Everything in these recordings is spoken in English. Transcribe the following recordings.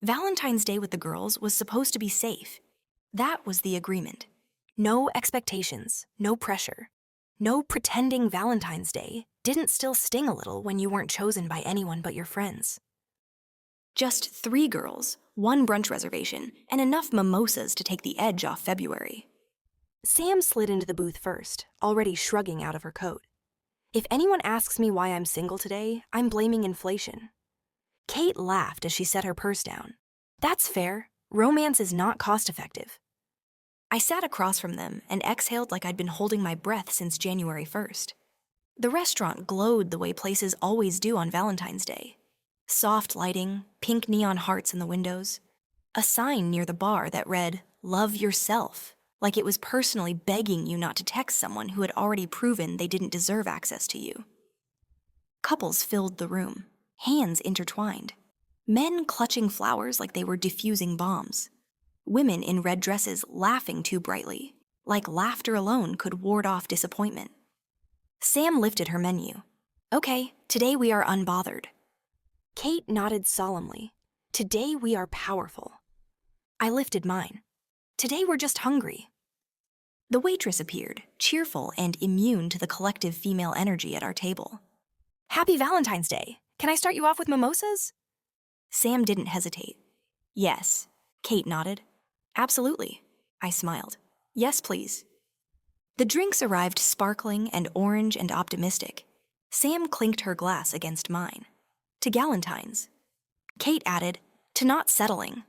Valentine's Day with the girls was supposed to be safe. That was the agreement. No expectations, no pressure. No pretending Valentine's Day didn't still sting a little when you weren't chosen by anyone but your friends. Just 3 girls, 1 brunch reservation, and enough mimosas to take the edge off February. Sam slid into the booth first, already shrugging out of her coat. If anyone asks me why I'm single today, I'm blaming inflation. Kate laughed as she set her purse down. That's fair. Romance is not cost-effective. I sat across from them and exhaled like I'd been holding my breath since January 1st. The restaurant glowed the way places always do on Valentine's Day. Soft lighting, pink neon hearts in the windows. A sign near the bar that read, "Love yourself," like it was personally begging you not to text someone who had already proven they didn't deserve access to you. Couples filled the room, hands intertwined. Men clutching flowers like they were diffusing bombs. Women in red dresses laughing too brightly, like laughter alone could ward off disappointment. Sam lifted her menu. Okay, today we are unbothered. Kate nodded solemnly. Today we are powerful. I lifted mine. Today we're just hungry. The waitress appeared, cheerful and immune to the collective female energy at our table. Happy Valentine's Day. Can I start you off with mimosas? Sam didn't hesitate. Yes. Kate nodded. Absolutely. I smiled. Yes, please. The drinks arrived sparkling and orange and optimistic. Sam clinked her glass against mine. To Galentine's. Kate added, to not settling.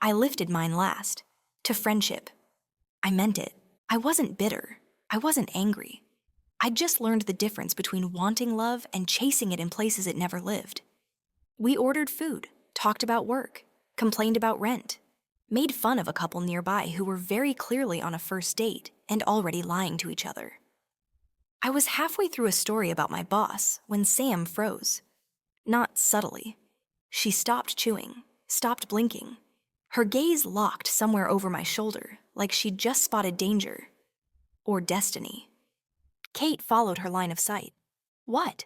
I lifted mine last. To friendship. I meant it. I wasn't bitter. I wasn't angry. I'd just learned the difference between wanting love and chasing it in places it never lived. We ordered food, talked about work, complained about rent, made fun of a couple nearby who were very clearly on a first date and already lying to each other. I was halfway through a story about my boss when Sam froze. Not subtly. She stopped chewing, stopped blinking. Her gaze locked somewhere over my shoulder, like she'd just spotted danger. Or destiny. Kate followed her line of sight. What?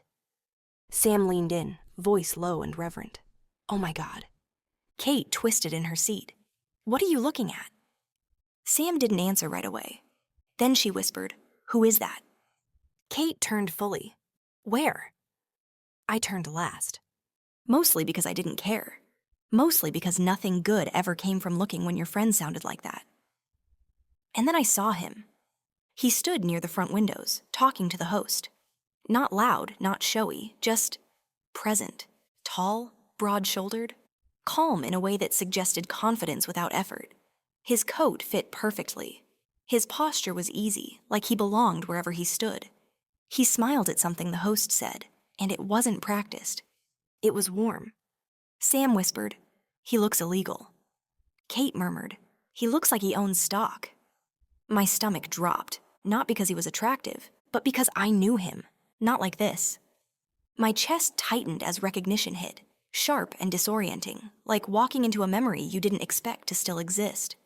Sam leaned in, voice low and reverent. Oh my God. Kate twisted in her seat. What are you looking at? Sam didn't answer right away. Then she whispered, Who is that? Kate turned fully. Where? I turned last. Mostly because I didn't care. Mostly because nothing good ever came from looking when your friend sounded like that. And then I saw him. He stood near the front windows, talking to the host. Not loud, not showy, just present, tall, broad-shouldered, calm in a way that suggested confidence without effort. His coat fit perfectly. His posture was easy, like he belonged wherever he stood. He smiled at something the host said, and it wasn't practiced. It was warm. Sam whispered, He looks illegal. Kate murmured, He looks like he owns stock. My stomach dropped, not because he was attractive, but because I knew him, not like this. My chest tightened as recognition hit, sharp and disorienting, like walking into a memory you didn't expect to still exist.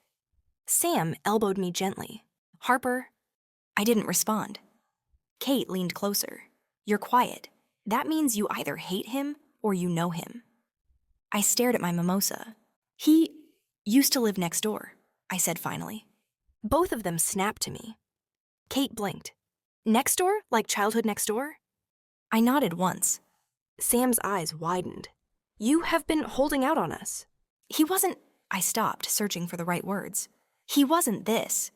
Sam elbowed me gently. Harper. I didn't respond. Kate leaned closer. You're quiet. That means you either hate him or you know him. I stared at my mimosa. He used to live next door, I said finally. Both of them snapped to me. Kate blinked. Next door? Like childhood next door? I nodded once. Sam's eyes widened. You have been holding out on us. He wasn't... I stopped, searching for the right words. He wasn't this.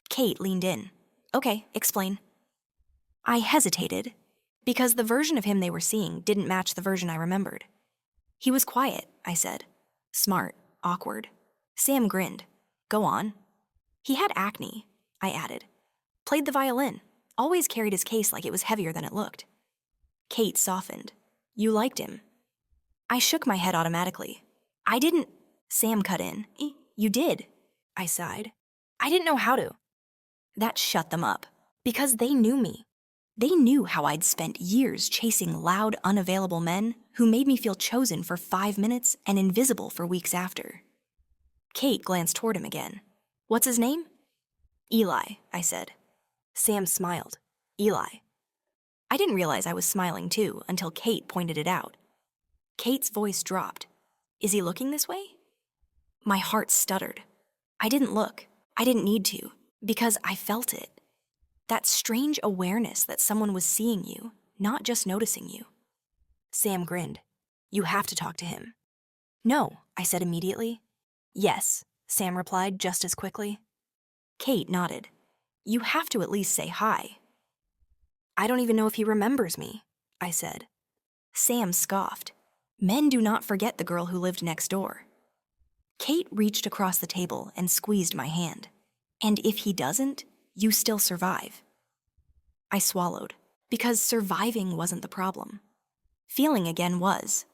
Kate leaned in. Okay, explain. I hesitated, because the version of him they were seeing didn't match the version I remembered. He was quiet, I said. Smart, awkward. Sam grinned. Go on. He had acne, I added. Played the violin. Always carried his case like it was heavier than it looked. Kate softened. You liked him. I shook my head automatically. I didn't... Sam cut in. You did. I sighed. I didn't know how to. That shut them up, because they knew me. They knew how I'd spent years chasing loud, unavailable men who made me feel chosen for 5 minutes and invisible for weeks after. Kate glanced toward him again. What's his name? Eli, I said. Sam smiled. Eli. I didn't realize I was smiling too until Kate pointed it out. Kate's voice dropped. Is he looking this way? My heart stuttered. I didn't look. I didn't need to, because I felt it. That strange awareness that someone was seeing you, not just noticing you. Sam grinned. You have to talk to him. No, I said immediately. Yes, Sam replied just as quickly. Kate nodded. You have to at least say hi. I don't even know if he remembers me, I said. Sam scoffed. Men do not forget the girl who lived next door. Kate reached across the table and squeezed my hand. And if he doesn't, you still survive. I swallowed, because surviving wasn't the problem. Feeling again was.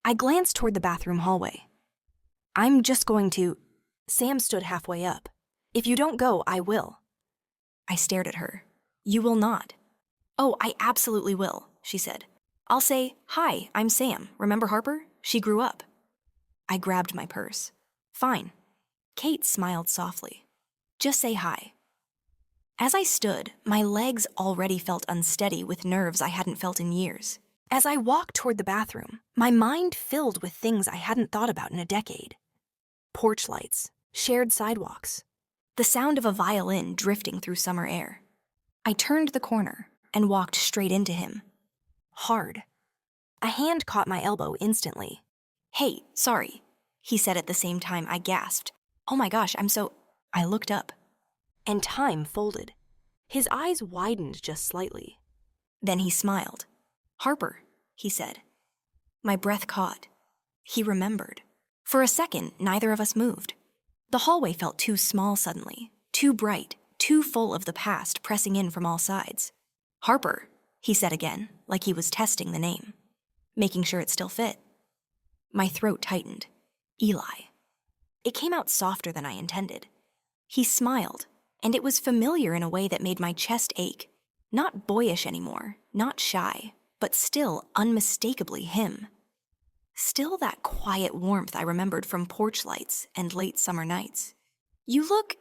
I glanced toward the bathroom hallway. I'm just going to... Sam stood halfway up. If you don't go, I will. I stared at her. You will not. Oh, I absolutely will, she said. I'll say, hi, I'm Sam. Remember Harper? She grew up. I grabbed my purse. Fine. Kate smiled softly. Just say hi. As I stood, my legs already felt unsteady with nerves I hadn't felt in years. As I walked toward the bathroom, my mind filled with things I hadn't thought about in a decade. Porch lights, shared sidewalks, the sound of a violin drifting through summer air. I turned the corner and walked straight into him. Hard. A hand caught my elbow instantly. Hey, sorry, he said at the same time I gasped. Oh my gosh, I looked up. And time folded. His eyes widened just slightly. Then he smiled. Harper, he said. My breath caught. He remembered. For a second, neither of us moved. The hallway felt too small suddenly, too bright, too full of the past pressing in from all sides. Harper, he said again, like he was testing the name, making sure it still fit. My throat tightened. Eli. It came out softer than I intended. He smiled, and it was familiar in a way that made my chest ache. Not boyish anymore, not shy, but still unmistakably him. Still that quiet warmth I remembered from porch lights and late summer nights. You look...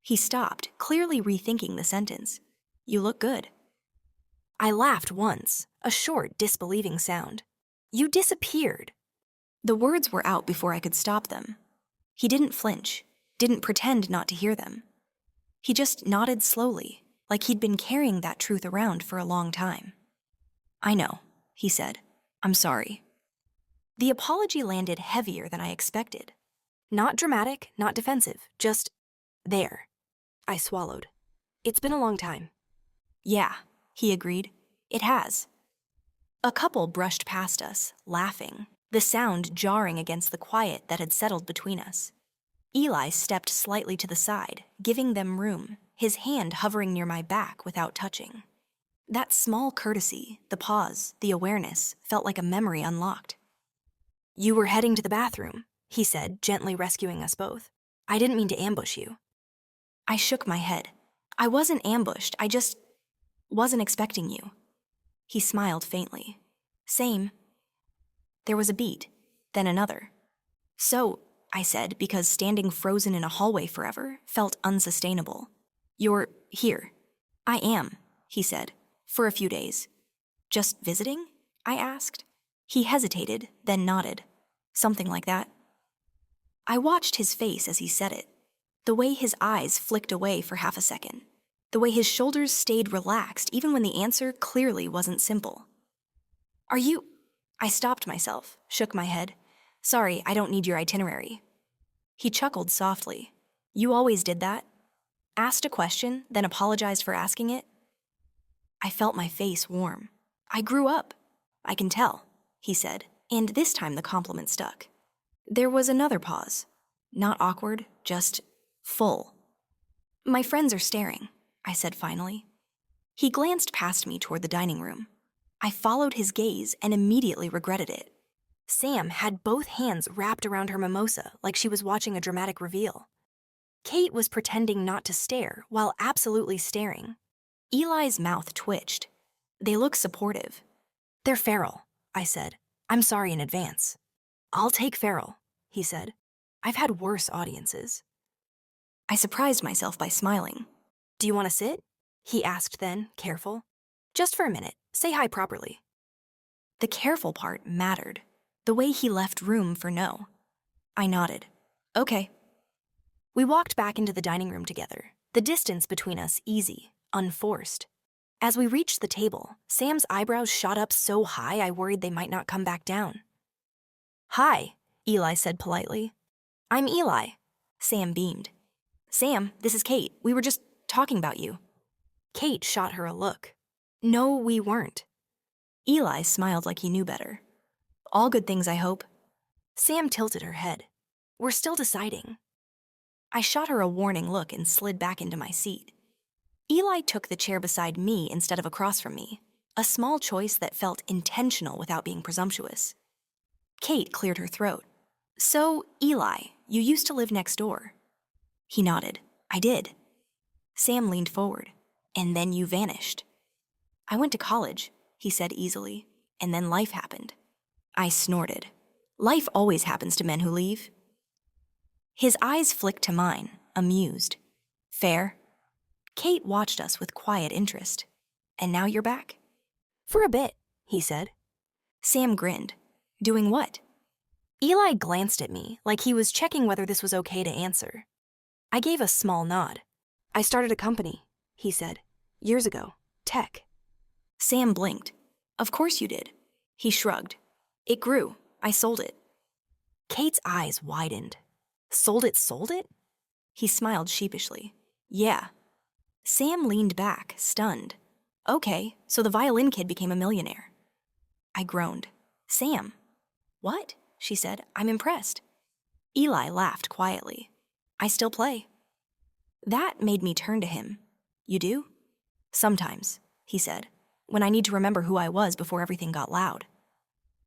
He stopped, clearly rethinking the sentence. You look good. I laughed once, a short, disbelieving sound. You disappeared. The words were out before I could stop them. He didn't flinch, didn't pretend not to hear them. He just nodded slowly, like he'd been carrying that truth around for a long time. I know, he said. I'm sorry. The apology landed heavier than I expected. Not dramatic, not defensive, just there. I swallowed. It's been a long time. Yeah, he agreed. It has. A couple brushed past us, laughing, the sound jarring against the quiet that had settled between us. Eli stepped slightly to the side, giving them room, his hand hovering near my back without touching. That small courtesy, the pause, the awareness, felt like a memory unlocked. You were heading to the bathroom, he said, gently rescuing us both. I didn't mean to ambush you. I shook my head. I wasn't ambushed, I just wasn't expecting you. He smiled faintly. Same. There was a beat, then another. So, I said, because standing frozen in a hallway forever felt unsustainable. You're here. I am, he said, for a few days. Just visiting? I asked. He hesitated, then nodded. Something like that. I watched his face as he said it. The way his eyes flicked away for half a second. The way his shoulders stayed relaxed even when the answer clearly wasn't simple. Are you... I stopped myself, shook my head. Sorry, I don't need your itinerary. He chuckled softly. You always did that? Asked a question, then apologized for asking it? I felt my face warm. I grew up. I can tell, he said, and this time the compliment stuck. There was another pause. Not awkward, just full. My friends are staring, I said finally. He glanced past me toward the dining room. I followed his gaze and immediately regretted it. Sam had both hands wrapped around her mimosa like she was watching a dramatic reveal. Kate was pretending not to stare while absolutely staring. Eli's mouth twitched. They look supportive. They're feral, I said. I'm sorry in advance. I'll take feral, he said. I've had worse audiences. I surprised myself by smiling. Do you want to sit? He asked then, careful. Just for a minute. Say hi properly. The careful part mattered. The way he left room for no. I nodded. Okay. We walked back into the dining room together, the distance between us easy, unforced. As we reached the table, Sam's eyebrows shot up so high I worried they might not come back down. Hi, Eli said politely. I'm Eli. Sam beamed. Sam, this is Kate. We were just talking about you. Kate shot her a look. No, we weren't. Eli smiled like he knew better. All good things, I hope. Sam tilted her head. We're still deciding. I shot her a warning look and slid back into my seat. Eli took the chair beside me instead of across from me, a small choice that felt intentional without being presumptuous. Kate cleared her throat. So, Eli, you used to live next door. He nodded. I did. Sam leaned forward. And then you vanished. I went to college, he said easily, and then life happened. I snorted. Life always happens to men who leave. His eyes flicked to mine, amused. Fair. Kate watched us with quiet interest. And now you're back? For a bit, he said. Sam grinned. Doing what? Eli glanced at me like he was checking whether this was okay to answer. I gave a small nod. I started a company, he said. Years ago. Tech. Sam blinked. Of course you did. He shrugged. It grew. I sold it. Kate's eyes widened. Sold it? He smiled sheepishly. Yeah. Sam leaned back, stunned. Okay, so the violin kid became a millionaire. I groaned. Sam. What? She said. I'm impressed. Eli laughed quietly. I still play. That made me turn to him. You do? Sometimes, he said, when I need to remember who I was before everything got loud.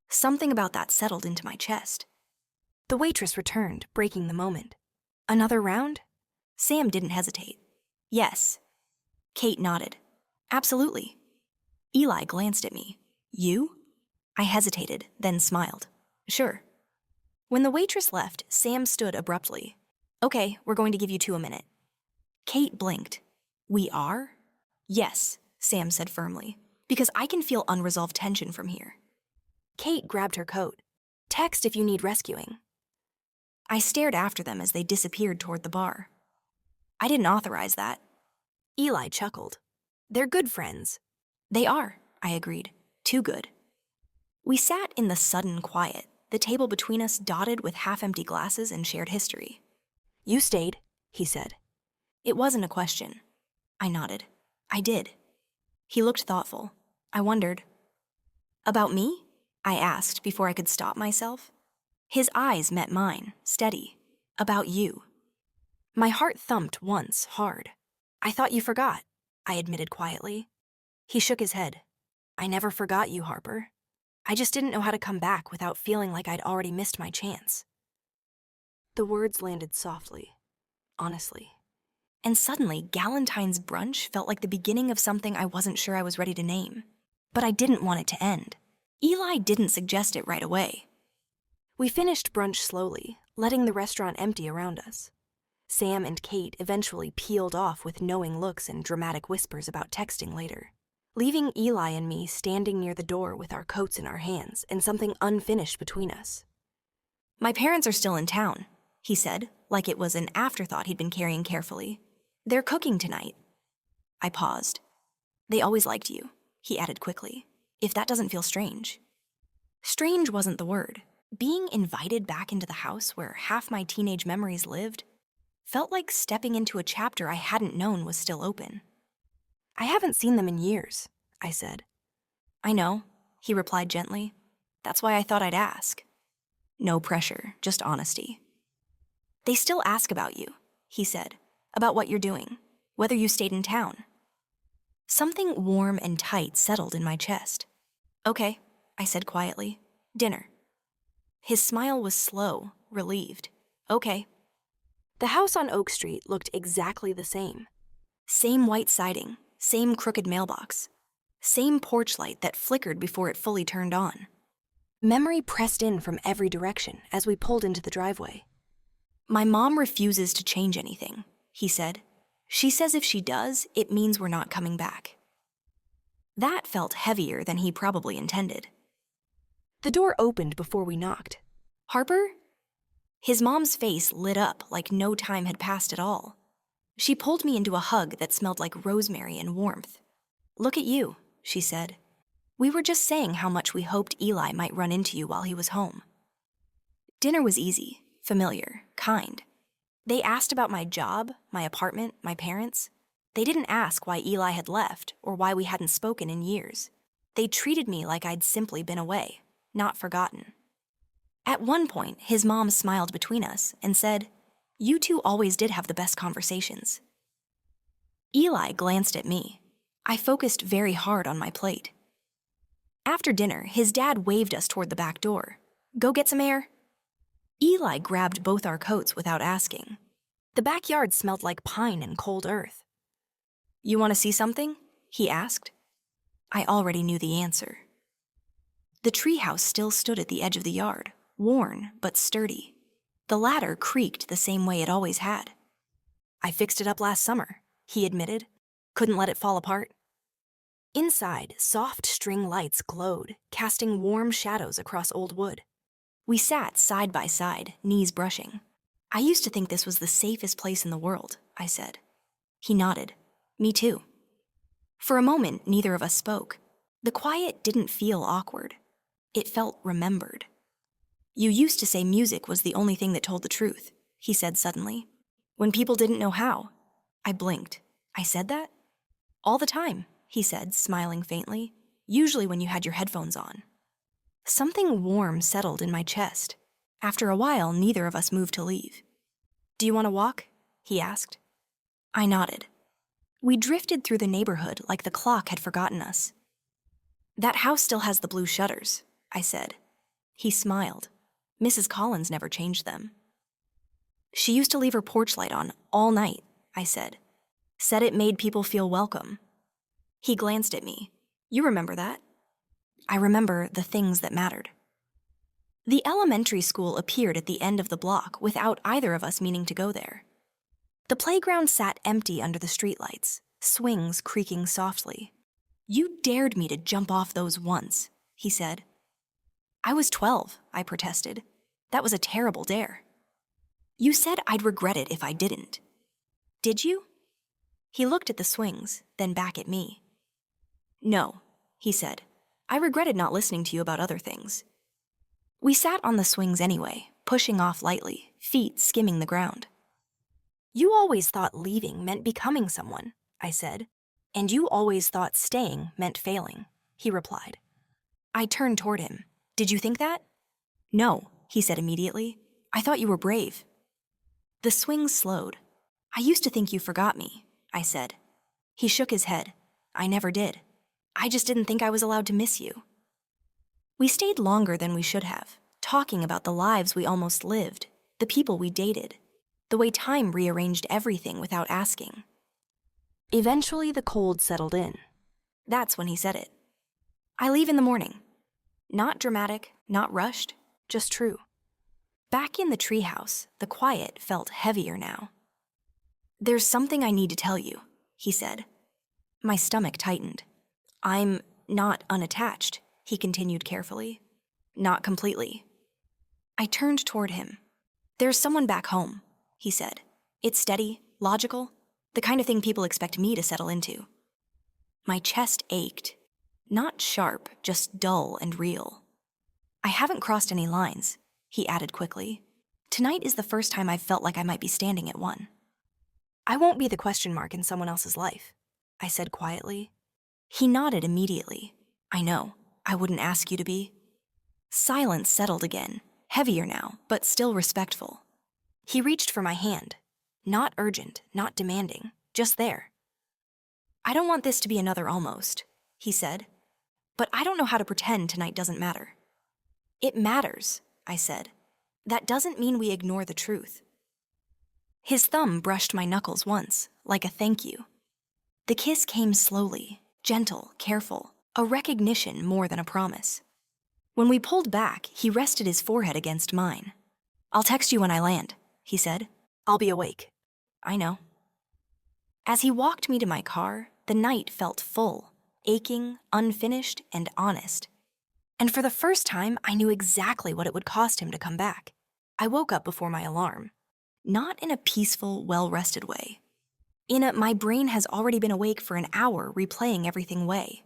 Something about that settled into my chest. The waitress returned, breaking the moment. Another round? Sam didn't hesitate. Yes. Kate nodded. Absolutely. Eli glanced at me. You? I hesitated, then smiled. Sure. When the waitress left, Sam stood abruptly. Okay, we're going to give you 2 a minute. Kate blinked. We are? Yes, Sam said firmly, because I can feel unresolved tension from here. Kate grabbed her coat. Text if you need rescuing. I stared after them as they disappeared toward the bar. I didn't authorize that. Eli chuckled. They're good friends. They are, I agreed. Too good. We sat in the sudden quiet, the table between us dotted with half-empty glasses and shared history. You stayed, he said. It wasn't a question. I nodded. I did. He looked thoughtful. I wondered. About me? I asked before I could stop myself. His eyes met mine, steady. About you. My heart thumped once, hard. I thought you forgot, I admitted quietly. He shook his head. I never forgot you, Harper. I just didn't know how to come back without feeling like I'd already missed my chance. The words landed softly, honestly. And suddenly, Galentine's brunch felt like the beginning of something I wasn't sure I was ready to name. But I didn't want it to end. Eli didn't suggest it right away. We finished brunch slowly, letting the restaurant empty around us. Sam and Kate eventually peeled off with knowing looks and dramatic whispers about texting later, leaving Eli and me standing near the door with our coats in our hands and something unfinished between us. My parents are still in town, he said, like it was an afterthought he'd been carrying carefully. They're cooking tonight. I paused. They always liked you, he added quickly, if that doesn't feel strange. Strange wasn't the word. Being invited back into the house where half my teenage memories lived felt like stepping into a chapter I hadn't known was still open. I haven't seen them in years, I said. I know, he replied gently. That's why I thought I'd ask. No pressure, just honesty. They still ask about you, he said, about what you're doing, whether you stayed in town. Something warm and tight settled in my chest. Okay, I said quietly. Dinner. His smile was slow, relieved. Okay. The house on Oak Street looked exactly the same. Same white siding, same crooked mailbox, same porch light that flickered before it fully turned on. Memory pressed in from every direction as we pulled into the driveway. My mom refuses to change anything, he said. She says if she does, it means we're not coming back. That felt heavier than he probably intended. The door opened before we knocked. "Harper?" His mom's face lit up like no time had passed at all. She pulled me into a hug that smelled like rosemary and warmth. "Look at you," she said. "We were just saying how much we hoped Eli might run into you while he was home." Dinner was easy, familiar, kind. They asked about my job, my apartment, my parents. They didn't ask why Eli had left or why we hadn't spoken in years. They treated me like I'd simply been away, not forgotten. At one point, his mom smiled between us and said, "You two always did have the best conversations." Eli glanced at me. I focused very hard on my plate. After dinner, his dad waved us toward the back door. "Go get some air." Eli grabbed both our coats without asking. The backyard smelled like pine and cold earth. "You want to see something?" he asked. I already knew the answer. The treehouse still stood at the edge of the yard, worn but sturdy. The ladder creaked the same way it always had. "I fixed it up last summer," he admitted. "Couldn't let it fall apart." Inside, soft string lights glowed, casting warm shadows across old wood. We sat side by side, knees brushing. "I used to think this was the safest place in the world," I said. He nodded. "Me too." For a moment, neither of us spoke. The quiet didn't feel awkward. It felt remembered. "You used to say music was the only thing that told the truth," he said suddenly. "When people didn't know how." I blinked. "I said that?" "All the time," he said, smiling faintly. "Usually when you had your headphones on." Something warm settled in my chest. After a while, neither of us moved to leave. "Do you want to walk?" he asked. I nodded. We drifted through the neighborhood like the clock had forgotten us. "That house still has the blue shutters," I said. He smiled. "Mrs. Collins never changed them." "She used to leave her porch light on all night," I said. "Said it made people feel welcome." He glanced at me. "You remember that?" I remember the things that mattered. The elementary school appeared at the end of the block without either of us meaning to go there. The playground sat empty under the streetlights, swings creaking softly. "You dared me to jump off those once," he said. "I was 12, I protested. "That was a terrible dare." "You said I'd regret it if I didn't." "Did you?" He looked at the swings, then back at me. "No," he said. "I regretted not listening to you about other things." We sat on the swings anyway, pushing off lightly, feet skimming the ground. "You always thought leaving meant becoming someone," I said. "And you always thought staying meant failing," he replied. I turned toward him. "Did you think that?" "No," he said immediately. "I thought you were brave." The swings slowed. "I used to think you forgot me," I said. He shook his head. "I never did. I just didn't think I was allowed to miss you." We stayed longer than we should have, talking about the lives we almost lived, the people we dated, the way time rearranged everything without asking. Eventually, the cold settled in. That's when he said it. "I leave in the morning." Not dramatic, not rushed, just true. Back in the treehouse, the quiet felt heavier now. "There's something I need to tell you," he said. My stomach tightened. "I'm not unattached," he continued carefully. "Not completely." I turned toward him. "There's someone back home," he said. "It's steady, logical, the kind of thing people expect me to settle into." My chest ached. Not sharp, just dull and real. "I haven't crossed any lines," he added quickly. "Tonight is the first time I've felt like I might be standing at one." "I won't be the question mark in someone else's life," I said quietly. He nodded immediately. "I know. I wouldn't ask you to be." Silence settled again, heavier now, but still respectful. He reached for my hand. Not urgent, not demanding, just there. "I don't want this to be another almost," he said. "But I don't know how to pretend tonight doesn't matter." "It matters," I said. "That doesn't mean we ignore the truth." His thumb brushed my knuckles once, like a thank you. The kiss came slowly, gentle, careful, a recognition more than a promise. When we pulled back, he rested his forehead against mine. "I'll text you when I land," he said. "I'll be awake." "I know." As he walked me to my car, the night felt full, aching, unfinished, and honest. And for the first time, I knew exactly what it would cost him to come back. I woke up before my alarm. Not in a peaceful, well-rested way. My brain has already been awake for an hour replaying everything way.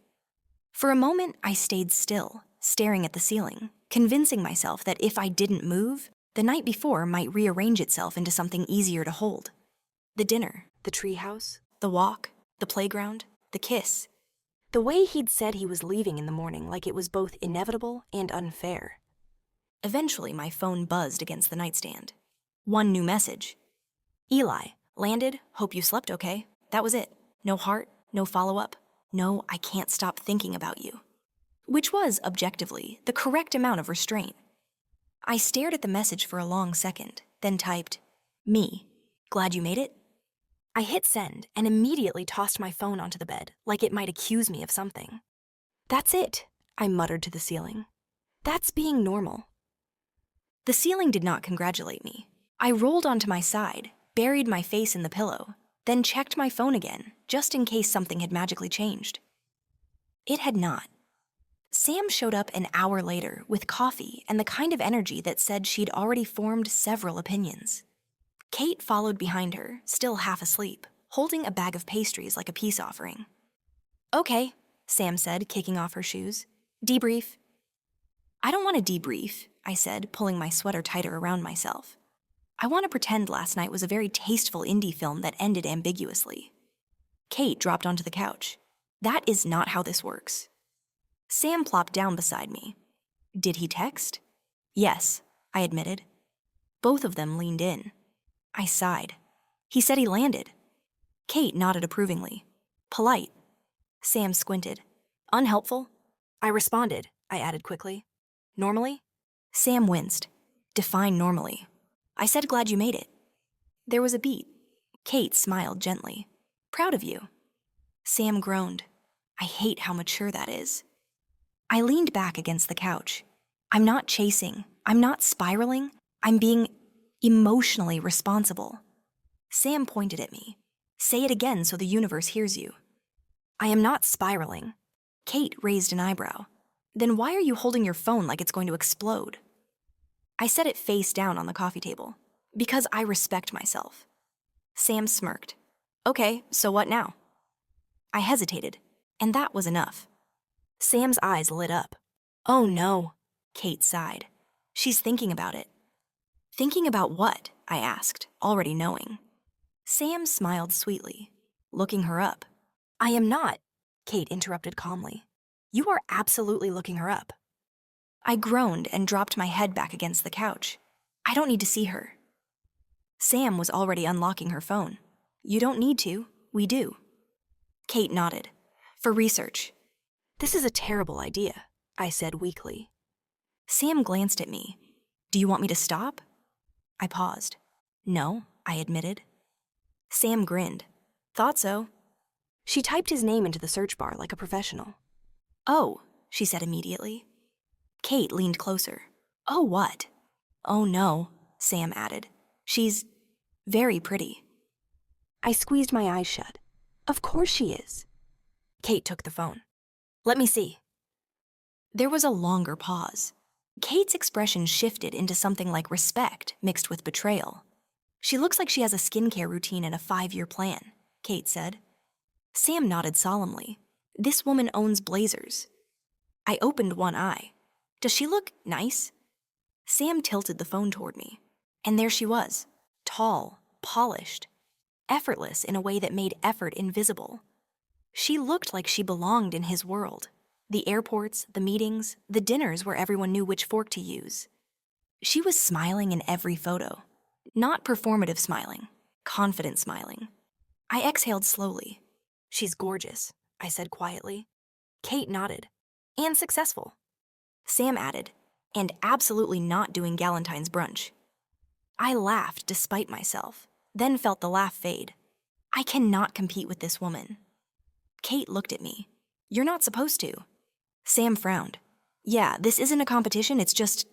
For a moment, I stayed still, staring at the ceiling, convincing myself that if I didn't move, the night before might rearrange itself into something easier to hold. The dinner, the treehouse, the walk, the playground, the kiss. The way he'd said he was leaving in the morning like it was both inevitable and unfair. Eventually, my phone buzzed against the nightstand. One new message. Eli, landed, hope you slept okay. That was it. No heart, no follow-up. No, I can't stop thinking about you. Which was, objectively, the correct amount of restraint. I stared at the message for a long second, then typed, me, glad you made it? I hit send and immediately tossed my phone onto the bed, like it might accuse me of something. That's it, I muttered to the ceiling. That's being normal. The ceiling did not congratulate me. I rolled onto my side, buried my face in the pillow, then checked my phone again, just in case something had magically changed. It had not. Sam showed up an hour later with coffee and the kind of energy that said she'd already formed several opinions. Kate followed behind her, still half asleep, holding a bag of pastries like a peace offering. Okay, Sam said, kicking off her shoes. Debrief. I don't want to debrief, I said, pulling my sweater tighter around myself. I want to pretend last night was a very tasteful indie film that ended ambiguously. Kate dropped onto the couch. That is not how this works. Sam plopped down beside me. Did he text? Yes, I admitted. Both of them leaned in. I sighed. He said he landed. Kate nodded approvingly. Polite. Sam squinted. Unhelpful? I responded, I added quickly. Normally? Sam winced. Define normally. I said glad you made it. There was a beat. Kate smiled gently. Proud of you. Sam groaned. I hate how mature that is. I leaned back against the couch. I'm not chasing. I'm not spiraling. I'm being emotionally responsible. Sam pointed at me. Say it again so the universe hears you. I am not spiraling. Kate raised an eyebrow. Then why are you holding your phone like it's going to explode? I set it face down on the coffee table. Because I respect myself. Sam smirked. Okay, so what now? I hesitated, and that was enough. Sam's eyes lit up. Oh no, Kate sighed. She's thinking about it. Thinking about what? I asked, already knowing. Sam smiled sweetly, looking her up. I am not, Kate interrupted calmly. You are absolutely looking her up. I groaned and dropped my head back against the couch. I don't need to see her. Sam was already unlocking her phone. You don't need to, we do. Kate nodded. For research. This is a terrible idea, I said weakly. Sam glanced at me. Do you want me to stop? I paused. No, I admitted. Sam grinned. Thought so. She typed his name into the search bar like a professional. Oh, she said immediately. Kate leaned closer. Oh, what? Oh, no, Sam added. She's very pretty. I squeezed my eyes shut. Of course she is. Kate took the phone. Let me see. There was a longer pause. Kate's expression shifted into something like respect mixed with betrayal. She looks like she has a skincare routine and a 5-year plan, Kate said. Sam nodded solemnly. This woman owns blazers. I opened one eye. Does she look nice? Sam tilted the phone toward me. And there she was, tall, polished, effortless in a way that made effort invisible. She looked like she belonged in his world. The airports, the meetings, the dinners where everyone knew which fork to use. She was smiling in every photo. Not performative smiling, confident smiling. I exhaled slowly. She's gorgeous, I said quietly. Kate nodded. And successful. Sam added, and absolutely not doing Galentine's brunch. I laughed despite myself, then felt the laugh fade. I cannot compete with this woman. Kate looked at me. You're not supposed to. Sam frowned. Yeah, this isn't a competition, it's just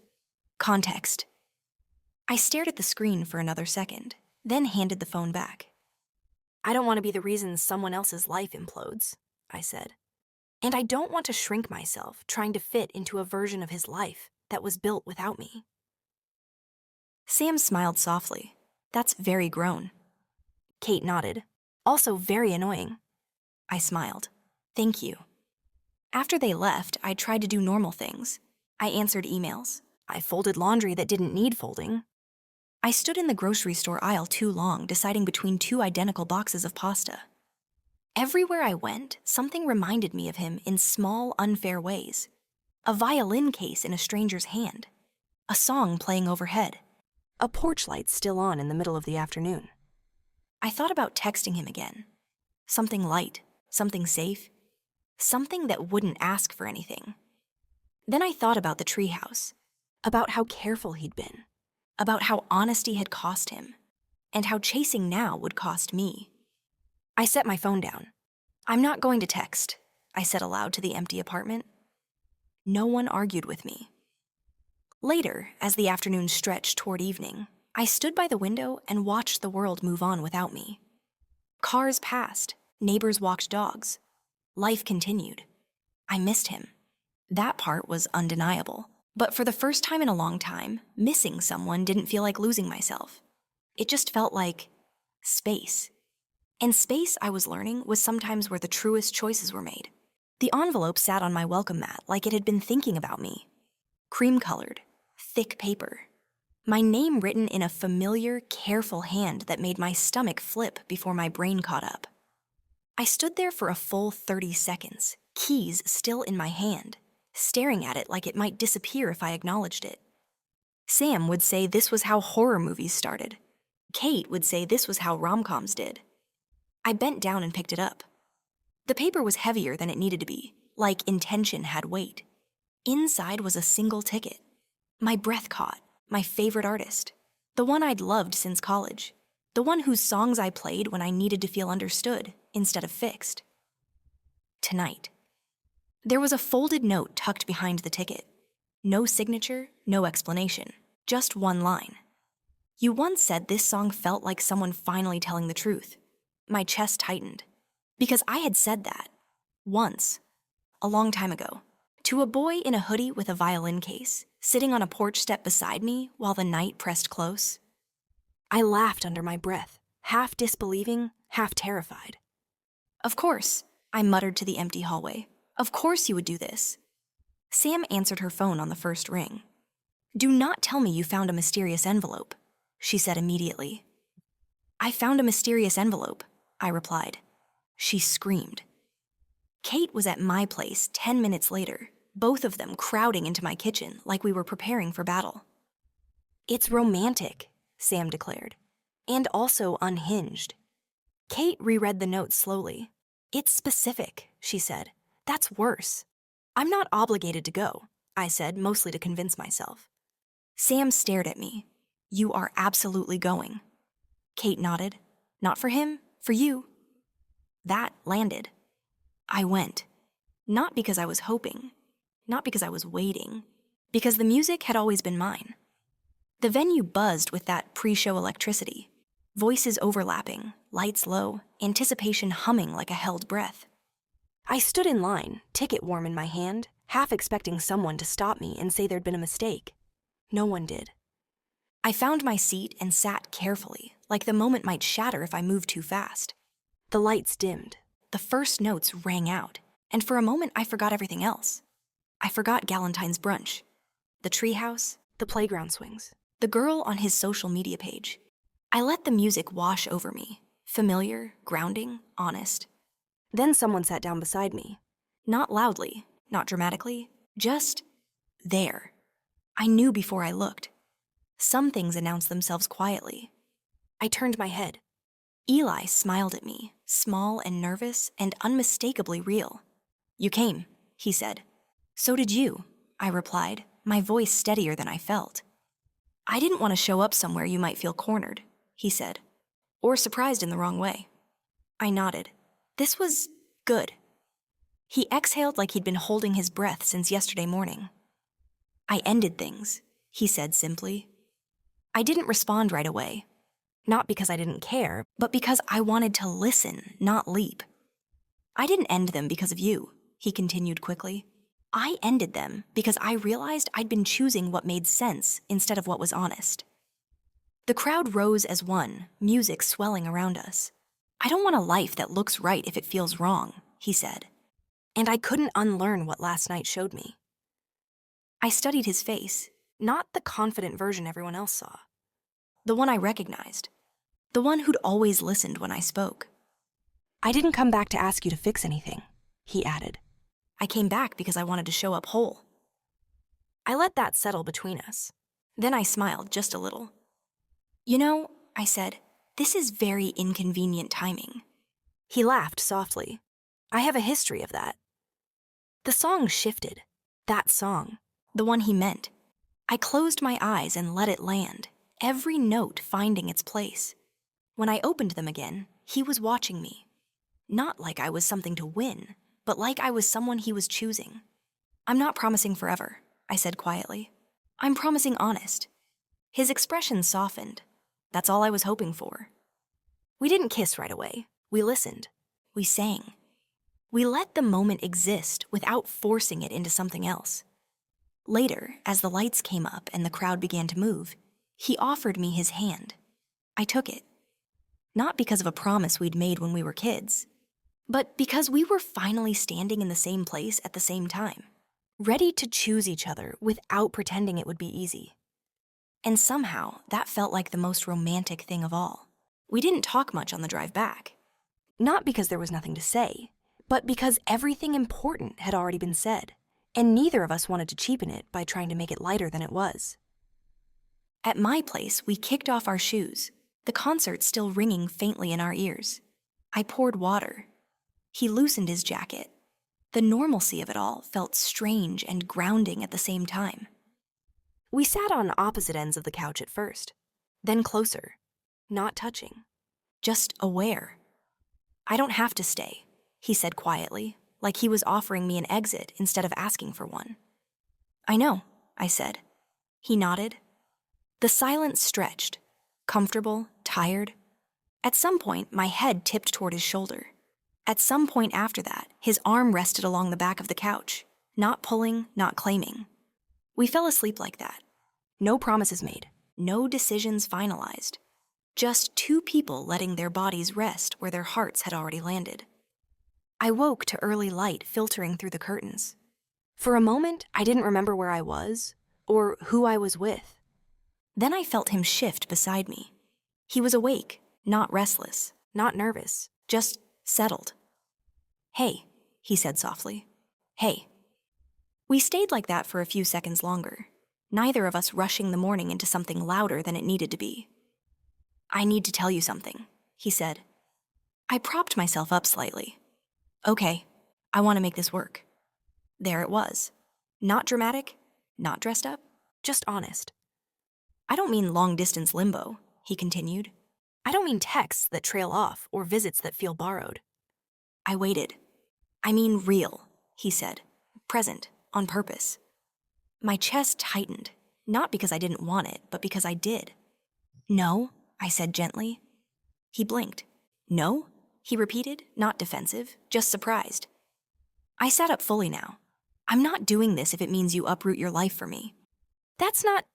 context. I stared at the screen for another second, then handed the phone back. I don't want to be the reason someone else's life implodes, I said. And I don't want to shrink myself trying to fit into a version of his life that was built without me. Sam smiled softly. That's very grown. Kate nodded. Also very annoying. I smiled. Thank you. After they left, I tried to do normal things. I answered emails. I folded laundry that didn't need folding. I stood in the grocery store aisle too long, deciding between two identical boxes of pasta. Everywhere I went, something reminded me of him in small, unfair ways. A violin case in a stranger's hand. A song playing overhead. A porch light still on in the middle of the afternoon. I thought about texting him again. Something light, something safe, something that wouldn't ask for anything. Then I thought about the treehouse, about how careful he'd been, about how honesty had cost him, and how chasing now would cost me. I set my phone down. I'm not going to text, I said aloud to the empty apartment. No one argued with me. Later, as the afternoon stretched toward evening, I stood by the window and watched the world move on without me. Cars passed, neighbors walked dogs. Life continued. I missed him. That part was undeniable. But for the first time in a long time, missing someone didn't feel like losing myself. It just felt like space. And space, I was learning, was sometimes where the truest choices were made. The envelope sat on my welcome mat like it had been thinking about me. Cream-colored, thick paper. My name written in a familiar, careful hand that made my stomach flip before my brain caught up. I stood there for a full 30 seconds, keys still in my hand, staring at it like it might disappear if I acknowledged it. Sam would say this was how horror movies started. Kate would say this was how rom-coms did. I bent down and picked it up. The paper was heavier than it needed to be, like intention had weight. Inside was a single ticket. My breath caught, my favorite artist, the one I'd loved since college, the one whose songs I played when I needed to feel understood instead of fixed. Tonight. There was a folded note tucked behind the ticket. No signature, no explanation, just one line. You once said this song felt like someone finally telling the truth. My chest tightened. Because I had said that. Once. A long time ago. To a boy in a hoodie with a violin case, sitting on a porch step beside me while the night pressed close. I laughed under my breath, half disbelieving, half terrified. Of course, I muttered to the empty hallway. Of course you would do this. Sam answered her phone on the first ring. Do not tell me you found a mysterious envelope, she said immediately. I found a mysterious envelope, I replied. She screamed. Kate was at my place 10 minutes later, both of them crowding into my kitchen like we were preparing for battle. It's romantic, Sam declared, and also unhinged. Kate reread the note slowly. It's specific, she said. That's worse. I'm not obligated to go, I said, mostly to convince myself. Sam stared at me. You are absolutely going. Kate nodded. Not for him, for you. That landed. I went. Not because I was hoping, not because I was waiting, because the music had always been mine. The venue buzzed with that pre-show electricity, voices overlapping, lights low, anticipation humming like a held breath. I stood in line, ticket warm in my hand, half expecting someone to stop me and say there'd been a mistake. No one did. I found my seat and sat carefully, like the moment might shatter if I moved too fast. The lights dimmed. The first notes rang out, and for a moment I forgot everything else. I forgot Galentine's brunch, the treehouse, the playground swings, the girl on his social media page. I let the music wash over me, familiar, grounding, honest. Then someone sat down beside me. Not loudly, not dramatically, just there. I knew before I looked. Some things announced themselves quietly. I turned my head. Eli smiled at me, small and nervous and unmistakably real. You came, he said. So did you, I replied, my voice steadier than I felt. I didn't want to show up somewhere you might feel cornered, he said, or surprised in the wrong way. I nodded. This was good. He exhaled like he'd been holding his breath since yesterday morning. I ended things, he said simply. I didn't respond right away. Not because I didn't care, but because I wanted to listen, not leap. I didn't end them because of you. he continued quickly. I ended them because I realized I'd been choosing what made sense instead of what was honest. The crowd rose as one, music swelling around us. I don't want a life that looks right if it feels wrong, he said. And I couldn't unlearn what last night showed me. I studied his face, not the confident version everyone else saw. The one I recognized. The one who'd always listened when I spoke. I didn't come back to ask you to fix anything, he added. I came back because I wanted to show up whole. I let that settle between us. Then I smiled just a little. You know, I said, this is very inconvenient timing. He laughed softly. I have a history of that. The song shifted. That song. The one he meant. I closed my eyes and let it land, every note finding its place. When I opened them again, he was watching me. Not like I was something to win, but like I was someone he was choosing. I'm not promising forever, I said quietly. I'm promising honest. His expression softened. That's all I was hoping for. We didn't kiss right away. We listened. We sang. We let the moment exist without forcing it into something else. Later, as the lights came up and the crowd began to move, he offered me his hand. I took it. Not because of a promise we'd made when we were kids, but because we were finally standing in the same place at the same time, ready to choose each other without pretending it would be easy. And somehow, that felt like the most romantic thing of all. We didn't talk much on the drive back. Not because there was nothing to say, but because everything important had already been said, and neither of us wanted to cheapen it by trying to make it lighter than it was. At my place, we kicked off our shoes, the concert still ringing faintly in our ears. I poured water. He loosened his jacket. The normalcy of it all felt strange and grounding at the same time. We sat on opposite ends of the couch at first, then closer, not touching, just aware. I don't have to stay, he said quietly, like he was offering me an exit instead of asking for one. I know, I said. He nodded. The silence stretched, comfortable, tired. At some point, my head tipped toward his shoulder. At some point after that, his arm rested along the back of the couch, not pulling, not claiming. We fell asleep like that. No promises made, no decisions finalized. Just two people letting their bodies rest where their hearts had already landed. I woke to early light filtering through the curtains. For a moment, I didn't remember where I was or who I was with. Then I felt him shift beside me. He was awake, not restless, not nervous, just settled. Hey, he said softly. Hey. We stayed like that for a few seconds longer, neither of us rushing the morning into something louder than it needed to be. I need to tell you something, he said. I propped myself up slightly. Okay, I want to make this work. There it was. Not dramatic, not dressed up, just honest. I don't mean long-distance limbo, he continued. I don't mean texts that trail off or visits that feel borrowed. I waited. I mean real, he said, present, on purpose. My chest tightened, not because I didn't want it, but because I did. No, I said gently. He blinked. No? He repeated, not defensive, just surprised. I sat up fully now. I'm not doing this if it means you uproot your life for me. That's not...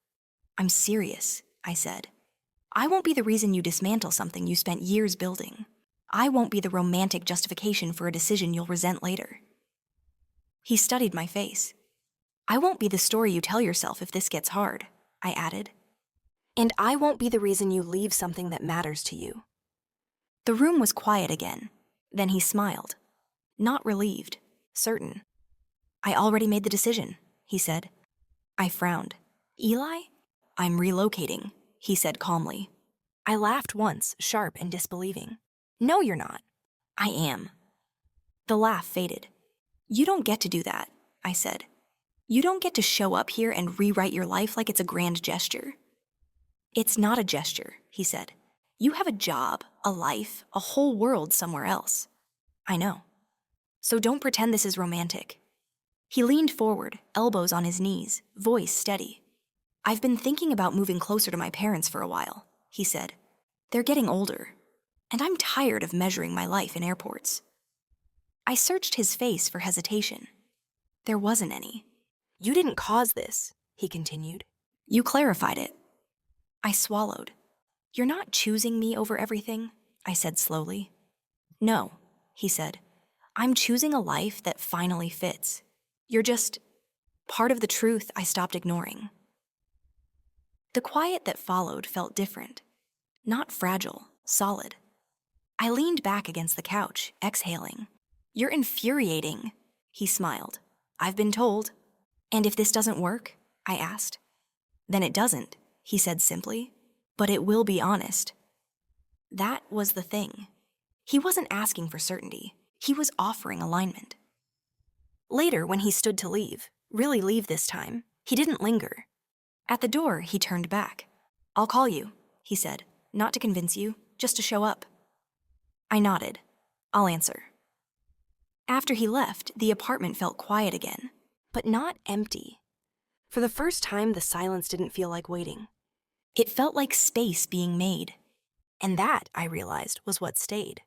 I'm serious, I said. I won't be the reason you dismantle something you spent years building. I won't be the romantic justification for a decision you'll resent later. He studied my face. I won't be the story you tell yourself if this gets hard, I added. And I won't be the reason you leave something that matters to you. The room was quiet again. Then he smiled. Not relieved, certain. I already made the decision, he said. I frowned. Eli? I'm relocating, he said calmly. I laughed once, sharp and disbelieving. No, you're not. I am. The laugh faded. You don't get to do that, I said. You don't get to show up here and rewrite your life like it's a grand gesture. It's not a gesture, he said. You have a job, a life, a whole world somewhere else. I know. So don't pretend this is romantic. He leaned forward, elbows on his knees, voice steady. I've been thinking about moving closer to my parents for a while, he said. They're getting older, and I'm tired of measuring my life in airports. I searched his face for hesitation. There wasn't any. You didn't cause this, he continued. You clarified it. I swallowed. You're not choosing me over everything, I said slowly. No, he said. I'm choosing a life that finally fits. You're just part of the truth I stopped ignoring. The quiet that followed felt different. Not fragile, solid. I leaned back against the couch, exhaling. You're infuriating, he smiled. I've been told. And if this doesn't work? I asked. Then it doesn't, he said simply. But it will be honest. That was the thing. He wasn't asking for certainty. He was offering alignment. Later, when he stood to leave, really leave this time, he didn't linger. At the door, he turned back. I'll call you, he said, not to convince you, just to show up. I nodded. I'll answer. After he left, the apartment felt quiet again, but not empty. For the first time, the silence didn't feel like waiting. It felt like space being made. And that, I realized, was what stayed.